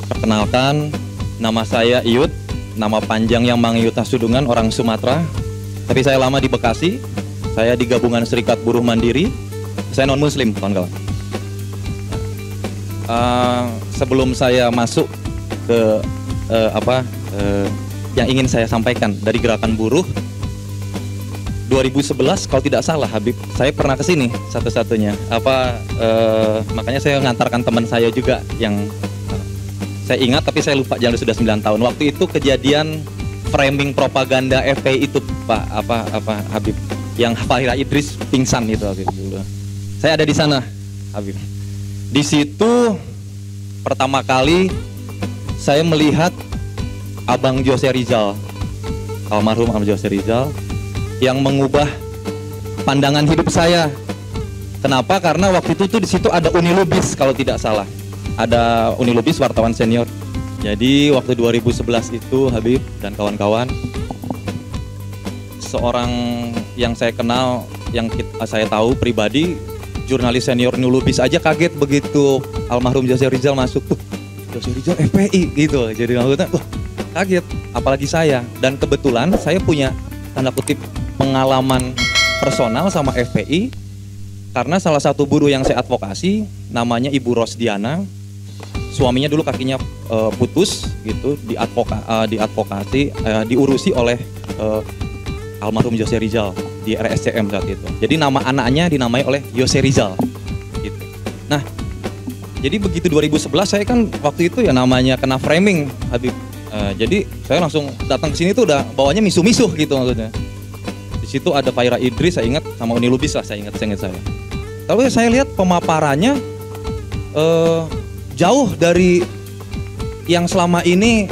Perkenalkan, nama saya Iyut, nama panjang yang Mang Iyut Hasudungan, orang Sumatera. Tapi saya lama di Bekasi, saya di Gabungan Serikat Buruh Mandiri, saya non-muslim, kawan-kawan. Sebelum saya masuk ke yang ingin saya sampaikan dari gerakan buruh, 2011 kalau tidak salah Habib, saya pernah kesini satu-satunya. Makanya saya mengantarkan teman saya juga yang saya ingat tapi saya lupa, jangan sudah 9 tahun. Waktu itu kejadian framing propaganda FPI itu Pak Habib, yang Fahira Idris pingsan itu Habib dulu. Saya ada di sana Habib. Di situ pertama kali saya melihat Abang Jose Rizal, almarhum Abang Jose Rizal, yang mengubah pandangan hidup saya. Kenapa? Karena waktu itu tuh di situ ada Uni Lubis kalau tidak salah. Ada Uni Lubis, wartawan senior. Jadi waktu 2011 itu Habib dan kawan-kawan, seorang yang saya kenal, yang saya tahu pribadi, jurnalis senior Uni Lubis aja kaget begitu almarhum Jose Rizal masuk. Tuh, Jose Rizal FPI gitu. Jadi maksudnya, kaget. Apalagi saya. Dan kebetulan saya punya tanda kutip pengalaman personal sama FPI, karena salah satu buruh yang saya advokasi namanya Ibu Rosdiana, suaminya dulu kakinya putus gitu, diurusi oleh almarhum Jose Rizal di RSCM saat itu. Jadi nama anaknya dinamai oleh Jose Rizal gitu. Nah, jadi begitu 2011 saya kan waktu itu ya namanya kena framing Habib. Jadi saya langsung datang ke sini tuh udah bawanya misuh-misuh gitu maksudnya. Di situ ada Fahira Idris, saya ingat, sama Uni Lubis lah, saya ingat saya. Tapi saya lihat pemaparannya jauh dari yang selama ini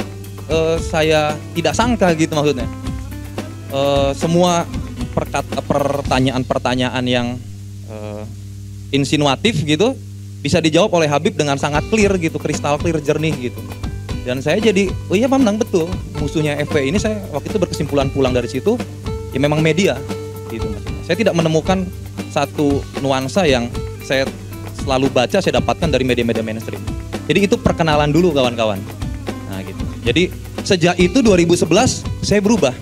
saya tidak sangka gitu maksudnya. Semua pertanyaan-pertanyaan yang insinuatif gitu bisa dijawab oleh Habib dengan sangat clear gitu, kristal clear, jernih gitu. Dan saya jadi, oh iya Pak Menang, betul, musuhnya FPI ini. Saya waktu itu berkesimpulan pulang dari situ, ya memang media gitu maksudnya. Saya tidak menemukan satu nuansa yang saya selalu baca, saya dapatkan dari media-media mainstream. Jadi itu perkenalan dulu kawan-kawan. Nah gitu. Jadi sejak itu 2011 saya berubah,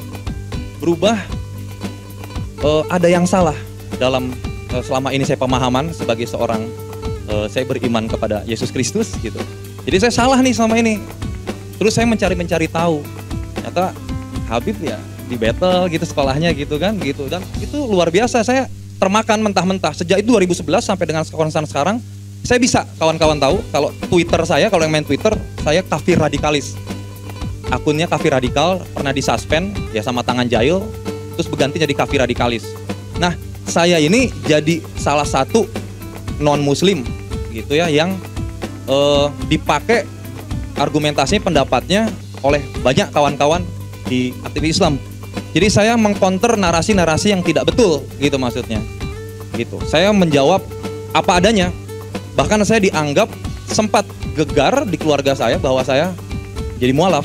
ada yang salah dalam selama ini saya pemahaman sebagai seorang, saya beriman kepada Yesus Kristus gitu. Jadi saya salah nih selama ini. Terus saya mencari tahu, ternyata Habib ya di battle gitu sekolahnya gitu kan gitu, dan itu luar biasa. Saya termakan mentah-mentah sejak itu 2011 sampai dengan sekarang. Saya bisa kawan-kawan tahu kalau Twitter saya, kalau yang main Twitter, saya kafir radikalis. Akunnya kafir radikal, pernah disuspend ya sama tangan jahil, terus berganti jadi kafir radikalis. Nah, saya ini jadi salah satu non-muslim gitu ya yang dipakai argumentasinya, pendapatnya oleh banyak kawan-kawan di aktivis Islam. Jadi saya mengcounter narasi-narasi yang tidak betul gitu maksudnya. Gitu. Saya menjawab apa adanya. Bahkan saya dianggap sempat gegar di keluarga saya bahwa saya jadi mualaf.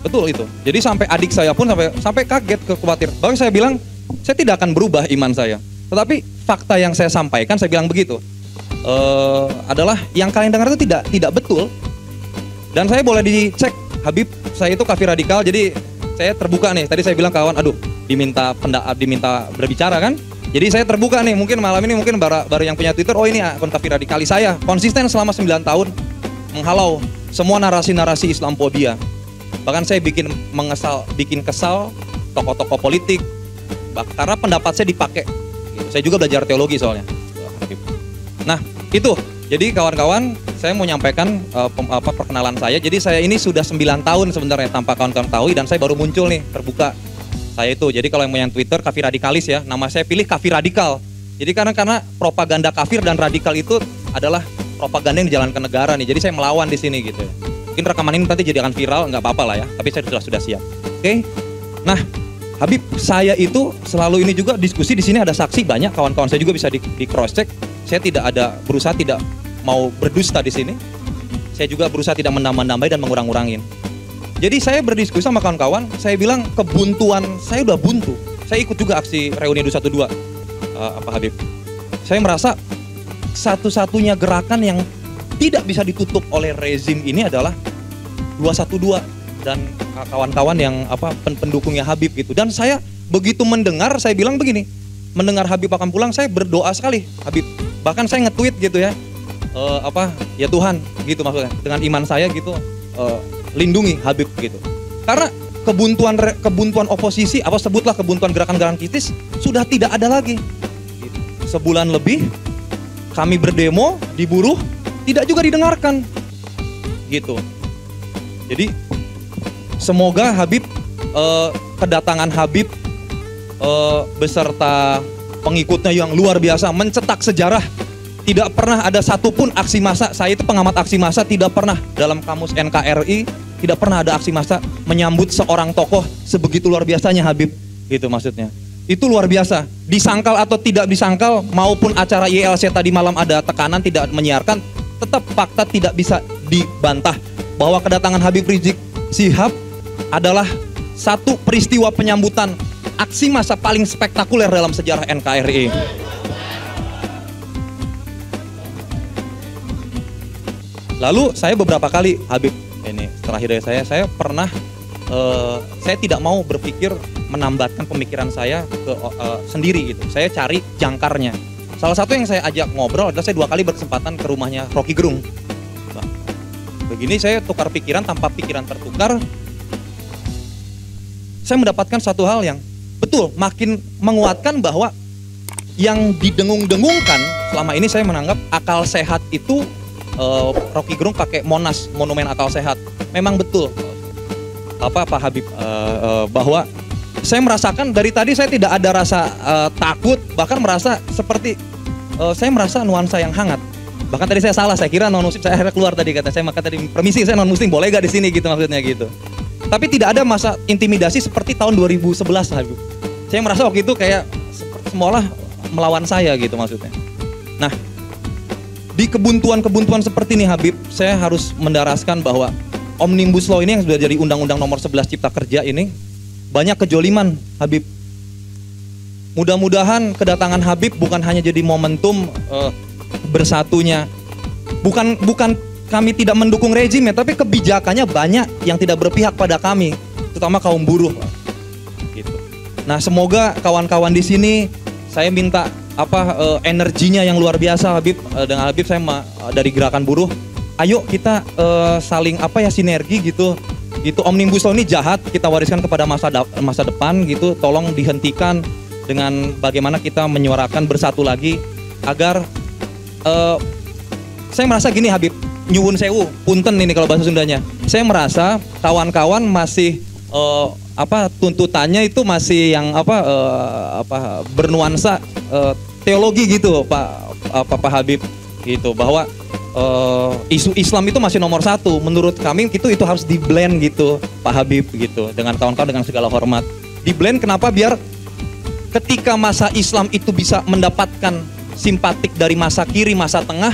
Betul itu. Jadi sampai adik saya pun sampai kaget, khawatir. Bahkan saya bilang saya tidak akan berubah iman saya. Tetapi fakta yang saya sampaikan, saya bilang begitu, adalah yang kalian dengar itu tidak betul. Dan saya boleh dicek, Habib, saya itu kafir radikal. Jadi saya terbuka nih. Tadi saya bilang kawan, diminta berbicara kan. Jadi saya terbuka nih, mungkin malam ini mungkin baru yang punya Twitter, oh ini akun kafir radikalis saya. Konsisten selama 9 tahun menghalau semua narasi-narasi Islamfobia. Bahkan saya bikin kesal tokoh-tokoh politik karena pendapat saya dipakai. Saya juga belajar teologi soalnya. Nah, itu. Jadi kawan-kawan, saya mau nyampaikan perkenalan saya. Jadi saya ini sudah 9 tahun sebenarnya tanpa kawan-kawan tahu, dan saya baru muncul nih terbuka. Saya itu. Jadi kalau yang mau yang Twitter kafir radikalis ya, nama saya pilih kafir radikal. Jadi karena propaganda kafir dan radikal itu adalah propaganda yang dijalankan negara nih. Jadi saya melawan di sini gitu ya. Mungkin rekaman ini nanti jadi akan viral, nggak apa-apa lah ya. Tapi saya sudah siap. Oke. Nah, Habib, saya itu selalu ini juga diskusi di sini, ada saksi banyak, kawan-kawan saya juga bisa di cross check. Saya berusaha tidak mau berdusta di sini. Saya juga berusaha tidak menambah-nambahi dan mengurang-urangin. Jadi saya berdiskusi sama kawan-kawan, saya bilang kebuntuan saya udah buntu. Saya ikut juga aksi reuni 212, Habib. Saya merasa satu-satunya gerakan yang tidak bisa ditutup oleh rezim ini adalah 212 dan kawan-kawan yang pendukungnya Habib gitu. Dan saya begitu mendengar, saya bilang begini, mendengar Habib akan pulang, saya berdoa sekali Habib. Bahkan saya nge-tweet gitu ya, ya Tuhan gitu maksudnya, dengan iman saya gitu, lindungi Habib gitu. Karena kebuntuan oposisi, sebutlah kebuntuan gerakan-gerakan kritis sudah tidak ada lagi. Sebulan lebih kami berdemo, diburuh, tidak juga didengarkan gitu. Jadi semoga Habib, kedatangan Habib beserta pengikutnya yang luar biasa mencetak sejarah. Tidak pernah ada satupun aksi massa, saya itu pengamat aksi massa, tidak pernah dalam kamus NKRI, tidak pernah ada aksi massa menyambut seorang tokoh sebegitu luar biasanya Habib, gitu maksudnya. Itu luar biasa, disangkal atau tidak disangkal, maupun acara YLC tadi malam ada tekanan tidak menyiarkan, tetap fakta tidak bisa dibantah bahwa kedatangan Habib Rizik Syihab adalah satu peristiwa penyambutan aksi massa paling spektakuler dalam sejarah NKRI. Lalu saya beberapa kali, Habib, ini terakhir dari saya pernah, saya tidak mau berpikir menambatkan pemikiran saya ke sendiri gitu. Saya cari jangkarnya. Salah satu yang saya ajak ngobrol adalah saya 2 kali berkesempatan ke rumahnya Rocky Gerung. Begini saya tukar pikiran, tanpa pikiran tertukar, saya mendapatkan satu hal yang betul makin menguatkan bahwa yang didengung-dengungkan selama ini saya menganggap akal sehat itu, Rocky Gerung pakai Monas, monumen akal sehat. Memang betul Pak Habib, bahwa saya merasakan dari tadi saya tidak ada rasa takut, bahkan merasa seperti saya merasa nuansa yang hangat. Bahkan tadi saya salah, saya kira non muslim, saya akhirnya keluar tadi kata saya, maka tadi permisi saya non muslim, boleh gak di sini gitu maksudnya gitu. Tapi tidak ada masa intimidasi seperti tahun 2011 Habib. Saya merasa waktu itu kayak seperti semualah melawan saya gitu maksudnya. Nah, di kebuntuan seperti ini Habib, saya harus mendaraskan bahwa Omnibus Law ini yang sudah jadi Undang-Undang Nomor 11 Cipta Kerja ini banyak kejoliman Habib. Mudah-mudahan kedatangan Habib bukan hanya jadi momentum bersatunya. Bukan kami tidak mendukung rezim ya, tapi kebijakannya banyak yang tidak berpihak pada kami, terutama kaum buruh. Gitu. Nah, semoga kawan-kawan di sini, saya minta energinya yang luar biasa Habib. Dengan Habib saya dari gerakan buruh, ayo kita saling sinergi gitu. Gitu, Omnibus Law ini jahat, kita wariskan kepada masa depan gitu. Tolong dihentikan dengan bagaimana kita menyuarakan bersatu lagi agar saya merasa gini Habib, nyuwun sewu, punten ini kalau bahasa Sundanya. Saya merasa kawan-kawan masih tuntutannya itu masih yang bernuansa teologi gitu Pak Habib gitu, bahwa isu Islam itu masih nomor 1. Menurut kami itu harus di blend gitu Pak Habib gitu, dengan kawan-kawan dengan segala hormat. Di blend kenapa? Biar ketika masa Islam itu bisa mendapatkan simpatik dari masa kiri, masa tengah,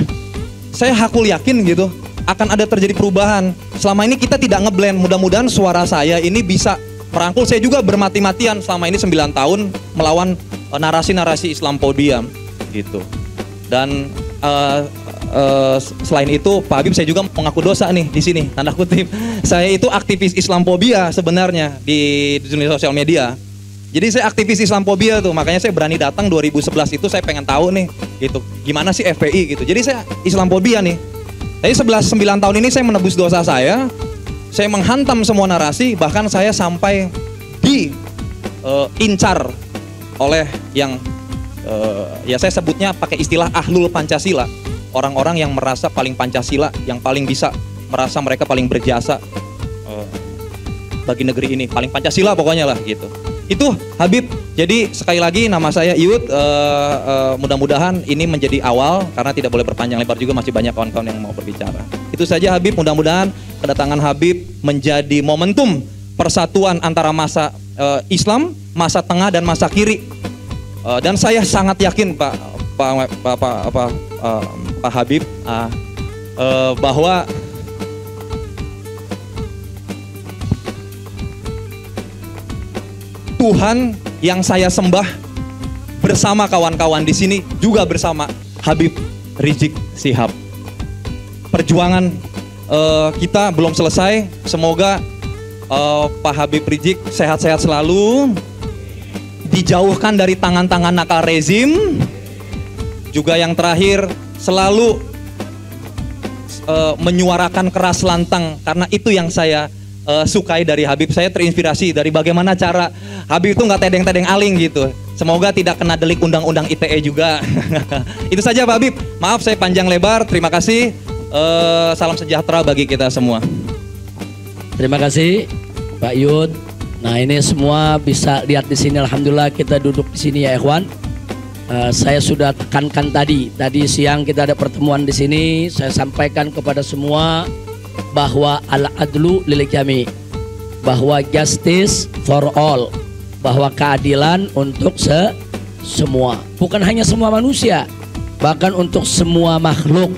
saya hakul yakin gitu akan ada terjadi perubahan. Selama ini kita tidak ngeblend, mudah-mudahan suara saya ini bisa merangkul. Saya juga bermati-matian selama ini 9 tahun melawan narasi-narasi Islamophobia gitu. Dan selain itu Pak Habib, saya juga mengaku dosa nih di sini, tanda kutip. Saya itu aktivis Islamophobia sebenarnya di dunia sosial media. Jadi saya aktivis Islamophobia tuh, makanya saya berani datang 2011 itu, saya pengen tahu nih gitu, gimana sih FPI gitu. Jadi saya Islamophobia nih. Jadi 9 tahun ini saya menebus dosa saya menghantam semua narasi, bahkan saya sampai diincar oleh yang ya saya sebutnya pakai istilah ahlul Pancasila. Orang-orang yang merasa paling Pancasila, yang paling bisa merasa mereka paling berjasa bagi negeri ini, paling Pancasila pokoknya lah gitu. Itu Habib. Jadi sekali lagi nama saya Iut, mudah-mudahan ini menjadi awal, karena tidak boleh berpanjang lebar juga, masih banyak kawan-kawan yang mau berbicara. Itu saja Habib, mudah-mudahan kedatangan Habib menjadi momentum persatuan antara masa Islam, masa tengah dan masa kiri. Dan saya sangat yakin Pak Habib bahwa Tuhan yang saya sembah bersama kawan-kawan di sini juga bersama Habib Rizik Syihab. perjuangan kita belum selesai. Semoga Pak Habib Rizik sehat-sehat selalu, dijauhkan dari tangan-tangan nakal rezim. Juga yang terakhir, selalu menyuarakan keras lantang, karena itu yang saya sukai dari Habib. Saya terinspirasi dari bagaimana cara Habib itu nggak tedeng-tedeng aling gitu. Semoga tidak kena delik undang-undang ITE juga. Itu saja Pak Habib. Maaf saya panjang lebar. Terima kasih. Salam sejahtera bagi kita semua. Terima kasih Pak Yud. Nah ini semua bisa lihat di sini. Alhamdulillah kita duduk di sini ya ikhwan. Saya sudah tekankan tadi siang kita ada pertemuan di sini. Saya sampaikan kepada semua bahwa al-adlu lil jami, bahwa justice for all, bahwa keadilan untuk semua, bukan hanya semua manusia, bahkan untuk semua makhluk.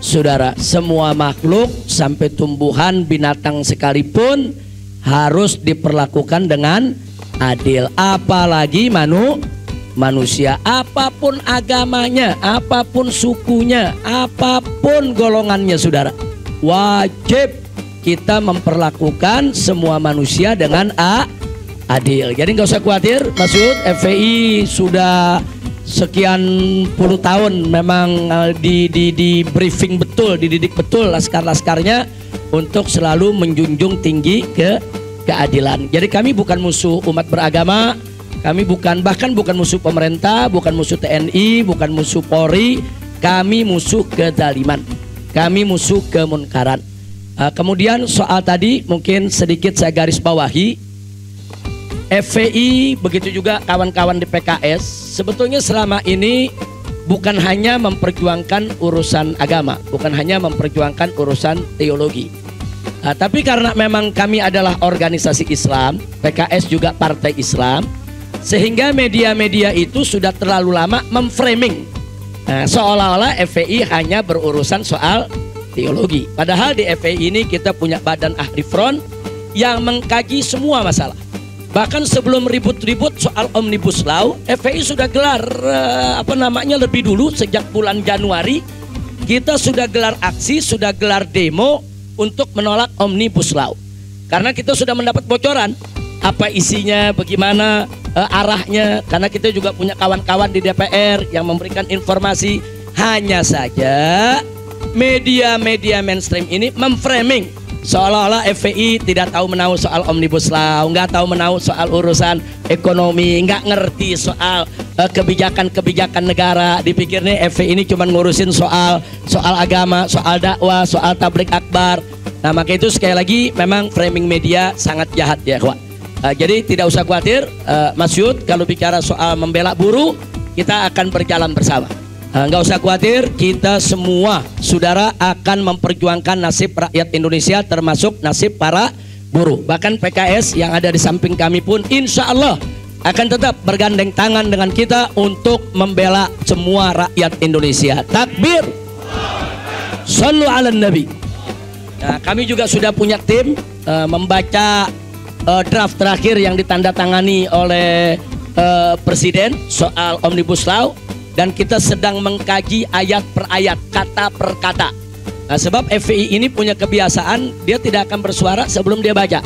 Saudara, semua makhluk sampai tumbuhan, binatang sekalipun harus diperlakukan dengan adil, apalagi manusia, apapun agamanya, apapun sukunya, apapun golongannya, saudara, wajib kita memperlakukan semua manusia dengan adil. Jadi nggak usah khawatir, Maksud FPI sudah sekian puluh tahun memang di briefing betul, dididik betul laskar-laskarnya untuk selalu menjunjung tinggi keadilan. Jadi kami bukan musuh umat beragama. Kami bahkan bukan musuh pemerintah, bukan musuh TNI, bukan musuh Polri. Kami musuh kezaliman, kami musuh kemunkaran. Kemudian soal tadi mungkin sedikit saya garis bawahi. FPI begitu juga kawan-kawan di PKS sebetulnya selama ini bukan hanya memperjuangkan urusan agama, bukan hanya memperjuangkan urusan teologi. Tapi karena memang kami adalah organisasi Islam, PKS juga partai Islam, sehingga media-media itu sudah terlalu lama memframing seolah-olah FPI hanya berurusan soal teologi. Padahal di FPI ini kita punya badan ahli front yang mengkaji semua masalah. Bahkan sebelum ribut-ribut soal Omnibus Law, FPI sudah gelar lebih dulu sejak bulan Januari kita sudah gelar aksi, sudah gelar demo untuk menolak Omnibus Law. Karena kita sudah mendapat bocoran apa isinya, bagaimana arahnya, karena kita juga punya kawan-kawan di DPR yang memberikan informasi. Hanya saja media-media mainstream ini memframing seolah-olah FPI tidak tahu menahu soal Omnibus Law, nggak tahu menahu soal urusan ekonomi, nggak ngerti soal kebijakan-kebijakan negara. Dipikirnya FPI ini cuma ngurusin soal agama, soal dakwah, soal tabligh akbar. Nah maka itu sekali lagi memang framing media sangat jahat ya kawan. Jadi tidak usah khawatir, Mas Yud, kalau bicara soal membela buruh kita akan berjalan bersama. Nggak usah khawatir, kita semua saudara akan memperjuangkan nasib rakyat Indonesia termasuk nasib para buruh. Bahkan PKS yang ada di samping kami pun insya Allah akan tetap bergandeng tangan dengan kita untuk membela semua rakyat Indonesia. Takbir, Shallu ala Nabi. Nah, kami juga sudah punya tim membaca draft terakhir yang ditandatangani oleh Presiden soal Omnibus Law, dan kita sedang mengkaji ayat per ayat, kata per kata. Nah, sebab FPI ini punya kebiasaan dia tidak akan bersuara sebelum dia baca,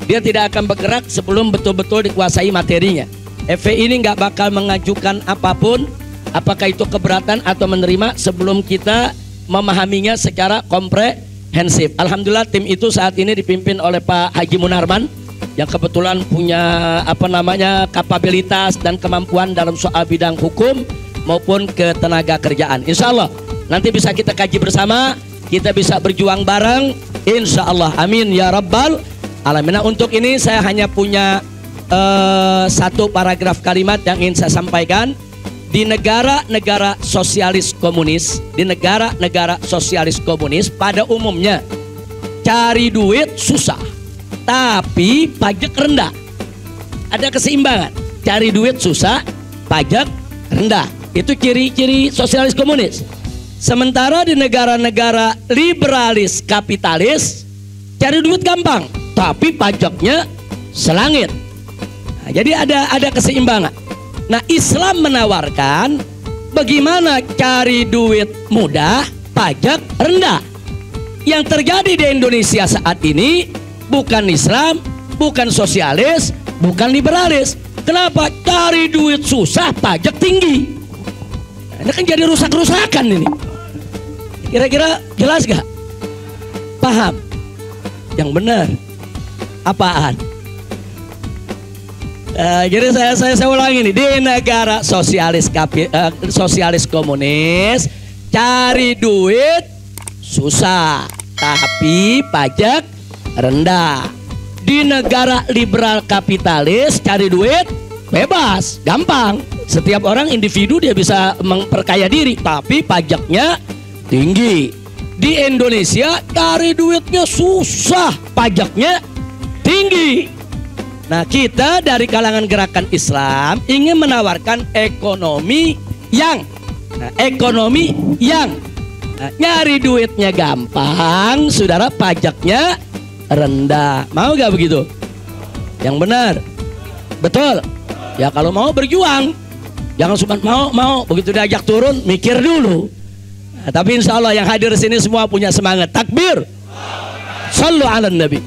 dia tidak akan bergerak sebelum betul-betul dikuasai materinya. FPI ini nggak bakal mengajukan apapun, apakah itu keberatan atau menerima, sebelum kita memahaminya secara komprehensif. Alhamdulillah tim itu saat ini dipimpin oleh Pak Haji Munarman yang kebetulan punya kapabilitas dan kemampuan dalam soal bidang hukum maupun ketenaga kerjaan. Insya Allah nanti bisa kita kaji bersama, kita bisa berjuang bareng, insya Allah, amin ya rabbal alamin. Nah, untuk ini saya hanya punya satu paragraf kalimat yang ingin saya sampaikan. Di negara-negara sosialis komunis, pada umumnya cari duit susah, tapi pajak rendah. Ada keseimbangan, cari duit susah, pajak rendah. Itu ciri-ciri sosialis komunis. Sementara di negara-negara liberalis kapitalis, cari duit gampang, tapi pajaknya selangit. Nah, jadi ada keseimbangan. Nah, Islam menawarkan bagaimana cari duit mudah, pajak rendah. yang terjadi di Indonesia saat ini bukan Islam, bukan sosialis, bukan liberalis. Kenapa? Cari duit susah, pajak tinggi. Nah, ini kan jadi rusak-rusakan ini. Kira-kira jelas gak? Paham? Yang benar apaan? Jadi saya ulangi nih, di negara sosialis komunis cari duit susah tapi pajak rendah. Di negara liberal kapitalis cari duit bebas, gampang. Setiap orang individu dia bisa memperkaya diri tapi pajaknya tinggi. Di Indonesia cari duitnya susah, pajaknya tinggi. Nah, kita dari kalangan gerakan Islam ingin menawarkan ekonomi yang nyari duitnya gampang, saudara, pajaknya rendah. Mau gak begitu? Yang benar, betul. Ya kalau mau berjuang, jangan cuma mau begitu diajak turun mikir dulu. Nah, tapi insya Allah yang hadir di sini semua punya semangat. Takbir, sallu ala nabi.